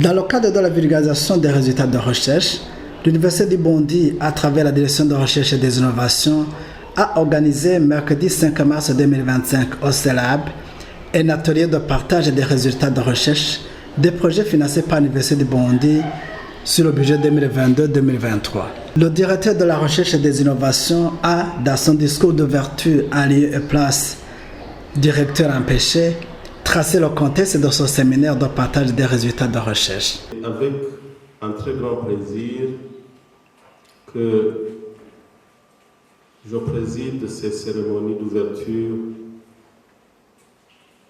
Dans le cadre de la vulgarisation des résultats de recherche, l'Université du Burundi, à travers la Direction de recherche et des innovations, a organisé mercredi 5 mars 2025 au CELAB un atelier de partage des résultats de recherche des projets financés par l'Université du Burundi sur le budget 2022-2023. Le directeur de la recherche et des innovations a, dans son discours d'ouverture en lieu et place directeur empêché, tracé le contexte de ce séminaire de partage des résultats de recherche. Avec un très grand plaisir que je préside ces cérémonies d'ouverture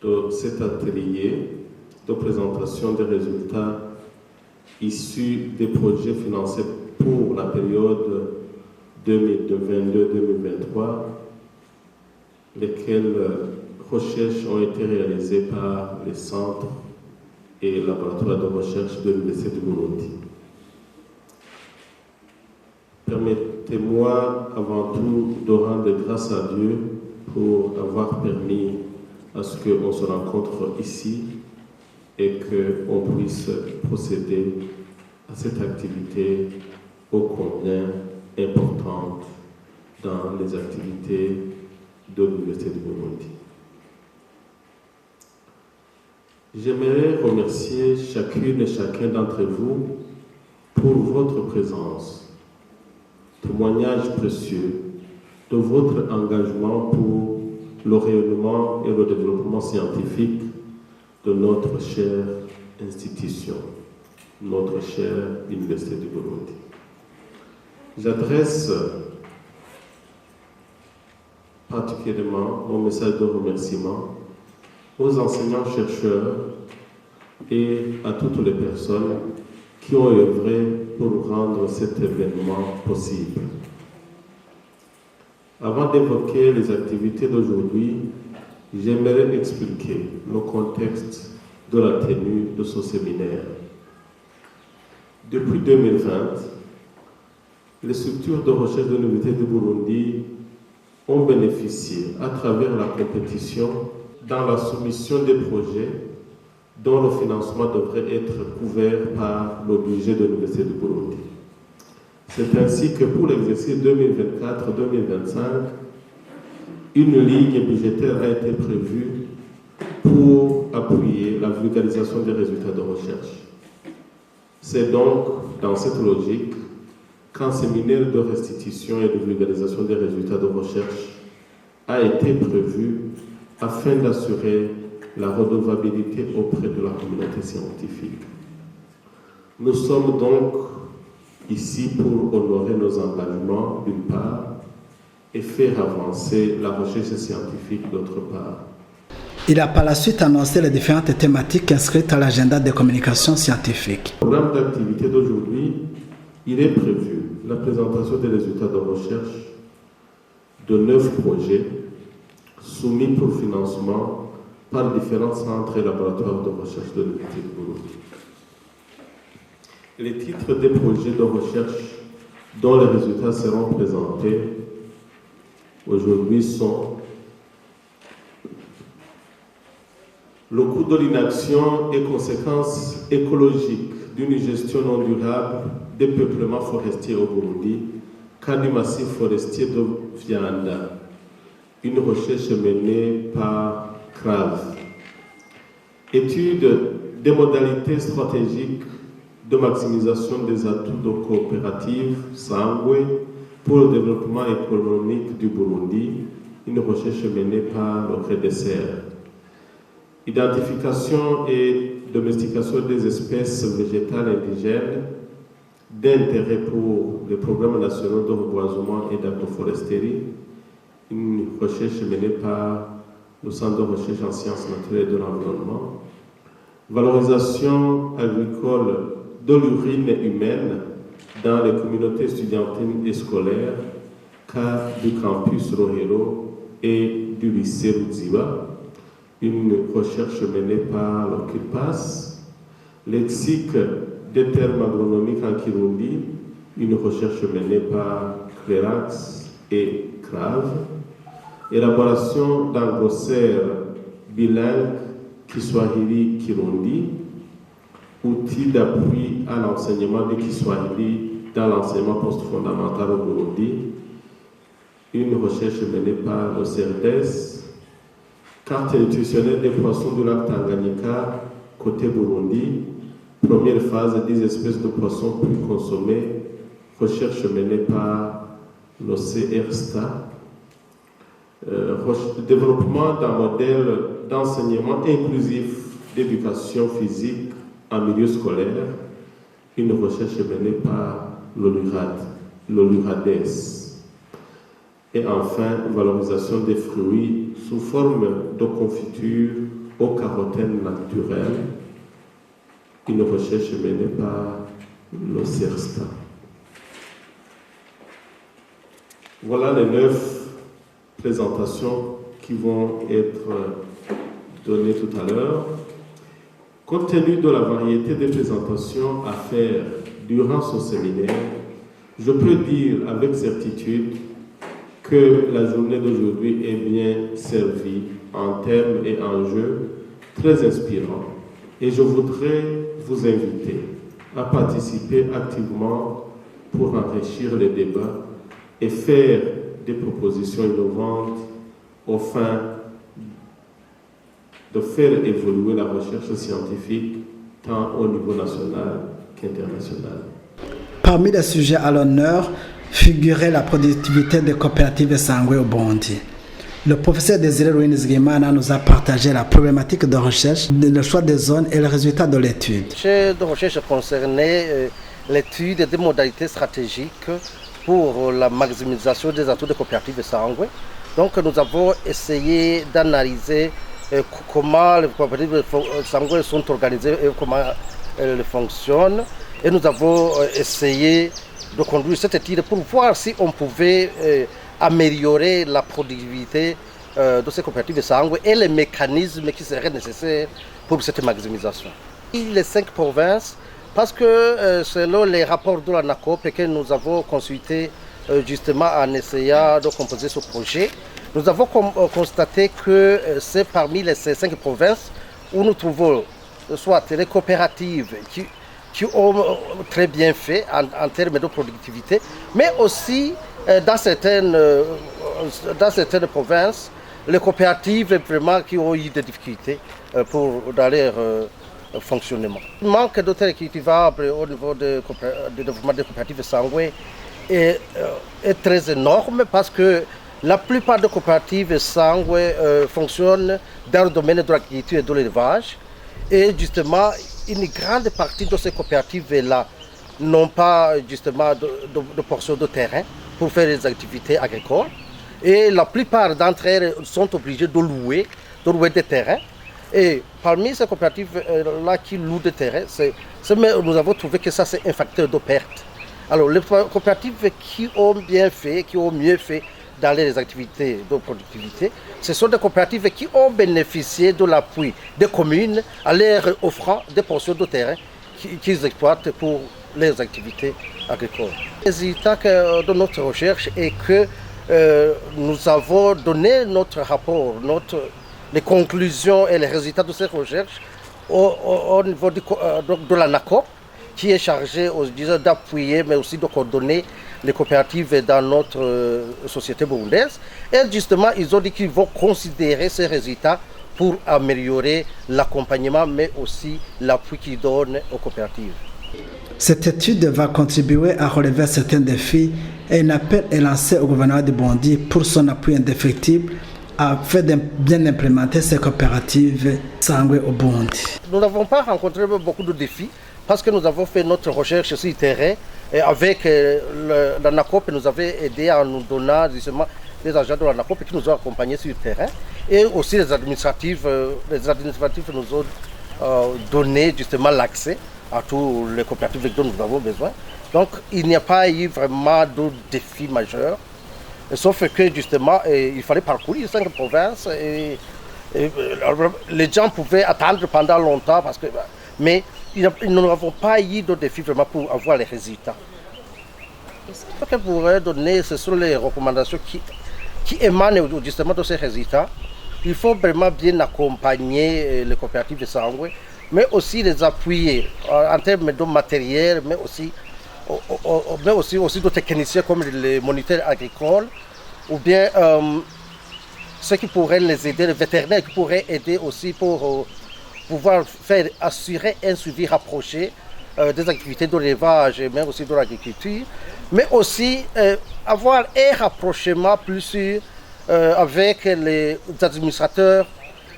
de cet atelier de présentation des résultats issus des projets financés pour la période 2022-2023, lesquelles recherches ont été réalisées par les centres et laboratoires de recherche de l'Université du Burundi. Permettez-moi avant tout de rendre grâce à Dieu pour avoir permis à ce qu'on se rencontre ici et qu'on puisse procéder à cette activité ô combien importante dans les activités de l'Université du Burundi. J'aimerais remercier chacune et chacun d'entre vous pour votre présence, témoignage précieux de votre engagement pour le rayonnement et le développement scientifique de notre chère institution, notre chère Université du Burundi. J'adresse particulièrement mon message de remerciement aux enseignants-chercheurs et à toutes les personnes qui ont œuvré pour rendre cet événement possible. Avant d'évoquer les activités d'aujourd'hui, j'aimerais expliquer le contexte de la tenue de ce séminaire. Depuis 2020, les structures de recherche de l'Université du Burundi ont bénéficié à travers la compétition dans la soumission des projets dont le financement devrait être couvert par le budget de l'Université du Burundi. C'est ainsi que pour l'exercice 2024-2025, une ligne budgétaire a été prévue pour appuyer la vulgarisation des résultats de recherche. C'est donc dans cette logique qu'un séminaire de restitution et de vulgarisation des résultats de recherche a été prévu afin d'assurer la redevabilité auprès de la communauté scientifique. Nous sommes donc ici pour honorer nos engagements d'une part et faire avancer la recherche scientifique d'autre part. Il a par la suite annoncé les différentes thématiques inscrites à l'agenda de communication scientifique. Au programme d'activité d'aujourd'hui, il est prévu la présentation des résultats de recherche de 9 projets soumis pour financement par différents centres et laboratoires de recherche de l'Université du Burundi. Les titres des projets de recherche dont les résultats seront présentés aujourd'hui sont le coût de l'inaction et conséquences écologiques d'une gestion non durable des peuplements forestiers au Burundi, cas du massif forestier de Vianda, une recherche menée par CRAV. Étude des modalités stratégiques de maximisation des atouts de coopérative Sangwe pour le développement économique du Burundi, une recherche menée par le CREDESER. Identification et domestication des espèces végétales indigènes d'intérêt pour les programmes nationaux de reboisement et d'agroforesterie, une recherche menée par le Centre de recherche en sciences naturelles et de l'environnement. Valorisation agricole de l'urine humaine dans les communautés estudiantines et scolaires, cas du campus Rohero et du lycée Ruziba, une recherche menée par l'OCUPAS. Lexique des termes agronomiques en Kirundi, une recherche menée par CRERAX et CRAV. Élaboration d'un glossaire bilingue Kiswahili Kirundi, outil d'appui à l'enseignement du Kiswahili dans l'enseignement post-fondamental au Burundi, une recherche menée par le CERDES, carte nutritionnelle des poissons du lac Tanganyika, côté Burundi, première phase, 10 espèces de poissons plus consommées, recherche menée par le CRSTA, développement d'un modèle d'enseignement inclusif d'éducation physique en milieu scolaire, une recherche menée par l'OLURADES. Et enfin, valorisation des fruits sous forme de confiture au carotène naturel, une recherche menée par le CERSTA. Voilà les 9 présentations qui vont être données tout à l'heure. Compte tenu de la variété des présentations à faire durant ce séminaire, je peux dire avec certitude que la journée d'aujourd'hui est bien servie en termes et enjeux très inspirants. Et je voudrais vous inviter à participer activement pour enrichir les débats et faire des propositions innovantes au fin de faire évoluer la recherche scientifique tant au niveau national qu'international. Parmi les sujets à l'honneur figurait la productivité des coopératives Sangwe au Burundi. Le professeur Désiré Ruinizgimana nous a partagé la problématique de recherche, le choix des zones et les résultats de l'étude. De recherche concernait l'étude des modalités stratégiques pour la maximisation des atouts des coopératives Sangwe. Donc nous avons essayé d'analyser comment les coopératives Sangwe sont organisées et comment elles fonctionnent. Et nous avons essayé de conduire cette étude pour voir si on pouvait améliorer la productivité de ces coopératives Sangwe et les mécanismes qui seraient nécessaires pour cette maximisation. Les 5 provinces, parce que selon les rapports de la NACOP que nous avons consultés justement en essayant de composer ce projet, nous avons constaté que c'est parmi ces 5 provinces où nous trouvons soit les coopératives qui ont très bien fait en termes de productivité, mais aussi dans certaines provinces, les coopératives vraiment qui ont eu des difficultés dans leur fonctionnement. Le manque de terres cultivables au niveau du développement des coopératives Sangwe est très énorme parce que la plupart des coopératives Sangwe fonctionnent dans le domaine de l'agriculture et de l'élevage. Et justement, une grande partie de ces coopératives-là n'ont pas justement de portion de terrain pour faire des activités agricoles. Et la plupart d'entre elles sont obligées de louer des terrains. Et parmi ces coopératives-là qui louent des terrains, nous avons trouvé que ça c'est un facteur de perte. Alors les coopératives qui ont bien fait, qui ont mieux fait dans les activités de productivité, ce sont des coopératives qui ont bénéficié de l'appui des communes en leur offrant des portions de terrain qu'ils exploitent pour les activités agricoles. Le résultat de notre recherche est que nous avons donné notre rapport, les conclusions et les résultats de cette recherche au niveau de la NACOP, qui est chargée d'appuyer mais aussi de coordonner les coopératives dans notre société burundaise. Et justement, ils ont dit qu'ils vont considérer ces résultats pour améliorer l'accompagnement, mais aussi l'appui qu'ils donnent aux coopératives. Cette étude va contribuer à relever certains défis et un appel est lancé au gouvernement du Burundi pour son appui indéfectible afin de bien implémenter ces coopératives Sangwe au Burundi. Nous n'avons pas rencontré beaucoup de défis parce que nous avons fait notre recherche sur le terrain et avec la NACOP nous avait aidé en nous donnant justement des agents de la NACOP qui nous ont accompagnés sur le terrain et aussi les administratifs nous ont donné justement l'accès à tous les coopératives dont nous avons besoin. Donc il n'y a pas eu vraiment de défis majeurs, sauf que justement il fallait parcourir 5 provinces et les gens pouvaient attendre pendant longtemps mais nous n'avons pas eu de défis vraiment pour avoir les résultats. Ce que je pourrais donner, ce sont les recommandations qui émanent justement de ces résultats. Il faut vraiment bien accompagner les coopératives de Sangwe mais aussi les appuyer en termes de matériel, mais aussi de techniciens comme les moniteurs agricoles, ou bien ceux qui pourraient les aider, les vétérinaires qui pourraient aider aussi pour pouvoir assurer un suivi rapproché des activités de l'élevage, mais aussi de l'agriculture, mais aussi avoir un rapprochement plus sûr avec les administrateurs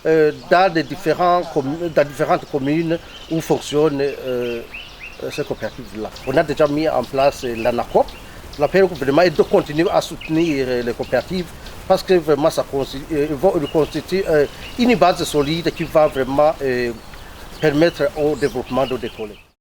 dans différentes communes où fonctionnent ces coopératives-là. On a déjà mis en place l'ANACOP. L'appel au gouvernement est de continuer à soutenir les coopératives parce que vraiment ça constitue une base solide qui va vraiment permettre au développement de décoller.